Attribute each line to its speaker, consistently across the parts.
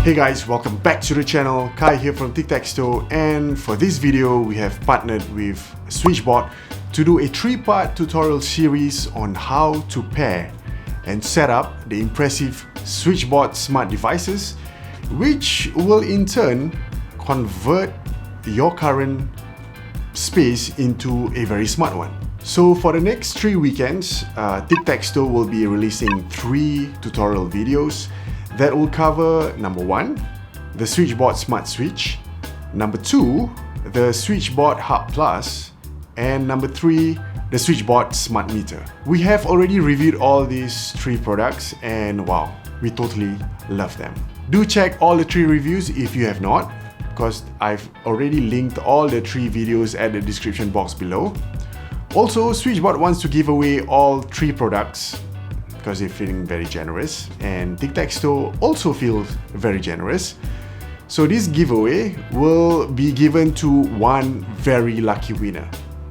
Speaker 1: Hey guys, welcome back to the channel. Kai here from Tic-Tac-Toe, and for this video we have partnered with SwitchBot to do a 3-part tutorial series on how to pair and set up the impressive SwitchBot Smart Devices, which will in turn convert your current space into a very smart one. So for the next 3 weekends, Tic-Tac-Toe will be releasing 3 tutorial videos that will cover number 1, the SwitchBot Smart Switch, number 2, the SwitchBot Hub Plus, and number 3, the SwitchBot Smart Meter. We have already reviewed all these 3 products and wow, we totally love them. Do check all the 3 reviews if you have not, because I've already linked all the 3 videos at the description box below. Also, SwitchBot wants to give away all 3 products because they're feeling very generous, and Tic-Tac-Toe also feels very generous. So this giveaway will be given to one very lucky winner.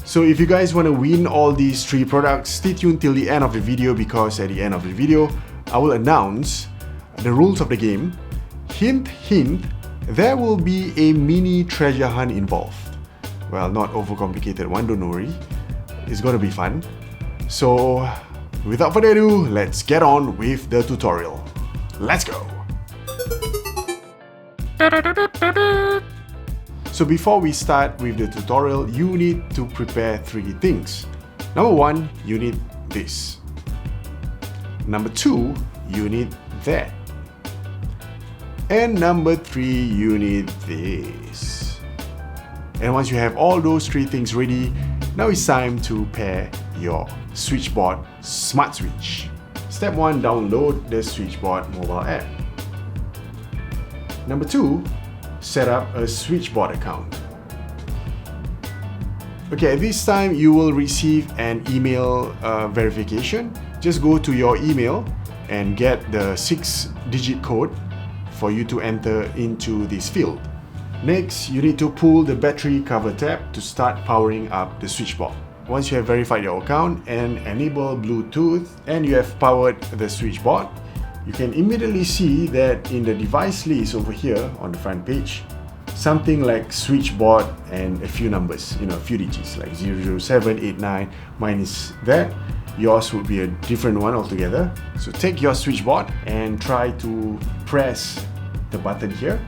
Speaker 1: So if you guys want to win all these 3 products, stay tuned till the end of the video, because at the end of the video I will announce the rules of the game. Hint, hint, there will be a mini treasure hunt involved. Well, not overcomplicated one, don't worry. It's gonna be fun. So without further ado, let's get on with the tutorial. Let's go! So before we start with the tutorial, you need to prepare 3 things. Number 1, you need this. Number 2, you need that. And number 3, you need this. And once you have all those 3 things ready, now it's time to pair your SwitchBot Smart Switch. Step 1, download the SwitchBot mobile app. Number 2, set up a SwitchBot account. Okay, at this time you will receive an email verification. Just go to your email and get the 6-digit code for you to enter into this field. Next, you need to pull the battery cover tab to start powering up the SwitchBot. Once you have verified your account and enable Bluetooth and you have powered the SwitchBot, you can immediately see that in the device list over here on the front page, something like SwitchBot and a few numbers, a few digits like 00789. Mine is that. Yours would be a different one altogether. So take your SwitchBot and try to press the button here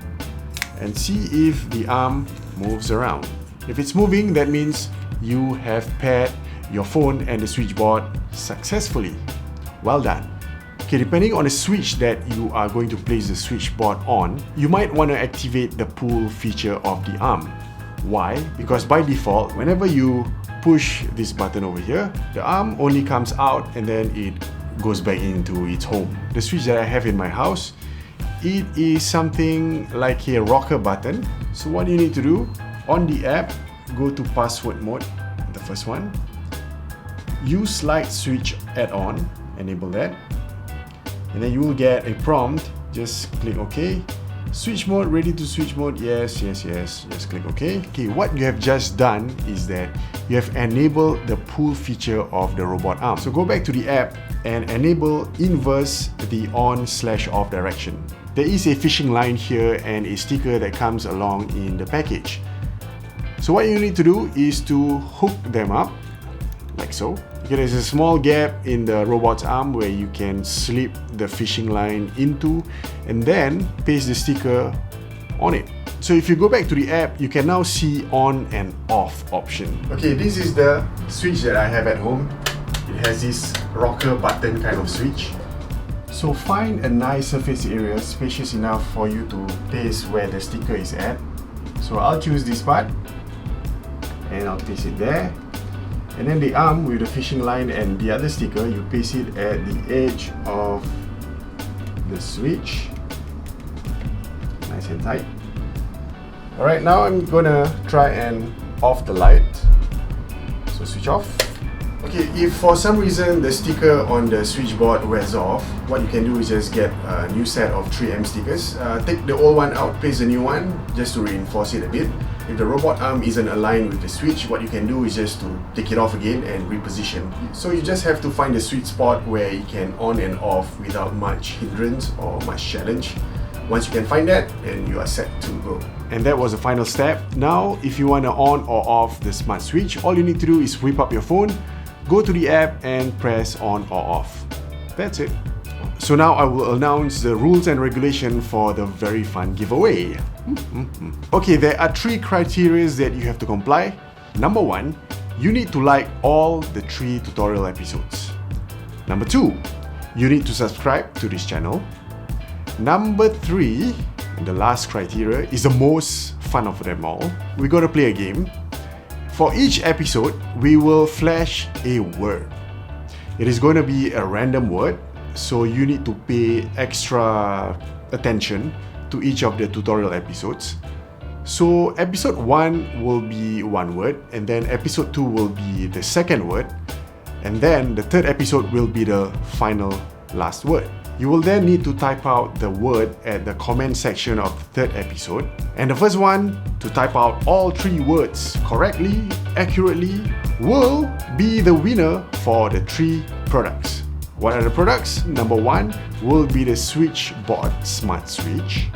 Speaker 1: and see if the arm moves around. If it's moving, that means you have paired your phone and the SwitchBot successfully. Well done. Okay, depending on the switch that you are going to place the SwitchBot on, you might want to activate the pull feature of the arm. Why? Because by default, whenever you push this button over here, the arm only comes out and then it goes back into its home. The switch that I have in my house, it is something like a rocker button. So what you need to do, on the app, go to password mode, the first one. Use light switch add-on, enable that. And then you will get a prompt, just click OK. Switch mode, ready to switch mode, yes, just click OK. Okay, what you have just done is that you have enabled the pull feature of the robot arm. So go back to the app and enable inverse the on/off direction. There is a fishing line here and a sticker that comes along in the package. So what you need to do is to hook them up, like so. Okay, there's a small gap in the robot's arm where you can slip the fishing line into and then paste the sticker on it. So if you go back to the app, you can now see on and off option. Okay, this is the switch that I have at home. It has this rocker button kind of switch. So find a nice surface area spacious enough for you to paste where the sticker is at. So I'll choose this part and I'll paste it there. And then the arm with the fishing line and the other sticker, you paste it at the edge of the switch. Nice and tight. Alright, now I'm gonna try and off the light. So switch off. Okay, if for some reason the sticker on the SwitchBot wears off, what you can do is just get a new set of 3M stickers. Take the old one out, paste the new one just to reinforce it a bit. If the robot arm isn't aligned with the switch, what you can do is just to take it off again and reposition. So you just have to find the sweet spot where you can on and off without much hindrance or much challenge. Once you can find that, then you are set to go. And that was the final step. Now, if you want to on or off the smart switch, all you need to do is whip up your phone, go to the app and press on or off. That's it. So now I will announce the rules and regulation for the very fun giveaway. Okay, there are 3 criteria that you have to comply. Number 1, you need to like all the 3 tutorial episodes. Number 2, you need to subscribe to this channel. Number 3, and the last criteria, is the most fun of them all. We're going to play a game. For each episode, we will flash a word. It is going to be a random word, so you need to pay extra attention to each of the tutorial episodes. So episode 1 will be one word, and then episode 2 will be the second word, and then the third episode will be the final last word. You will then need to type out the word at the comment section of the third episode, and the first one to type out all 3 words correctly, accurately, will be the winner for the 3 products. What are the products? Number 1 will be the SwitchBot Smart Switch.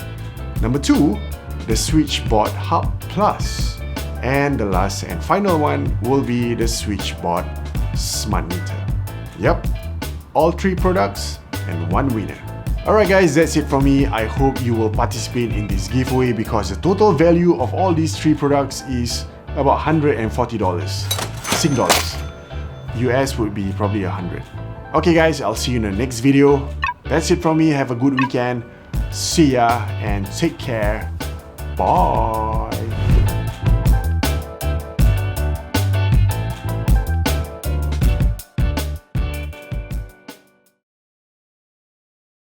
Speaker 1: Number 2, the SwitchBot Hub Plus. And the last and final one will be the SwitchBot Smart Meter. Yep, all 3 products and 1 winner. Alright guys, that's it from me. I hope you will participate in this giveaway because the total value of all these 3 products is about $140 Sing dollars. US would be probably 100. Okay guys, I'll see you in the next video. That's it from me. Have a good weekend. See ya and take care. Bye.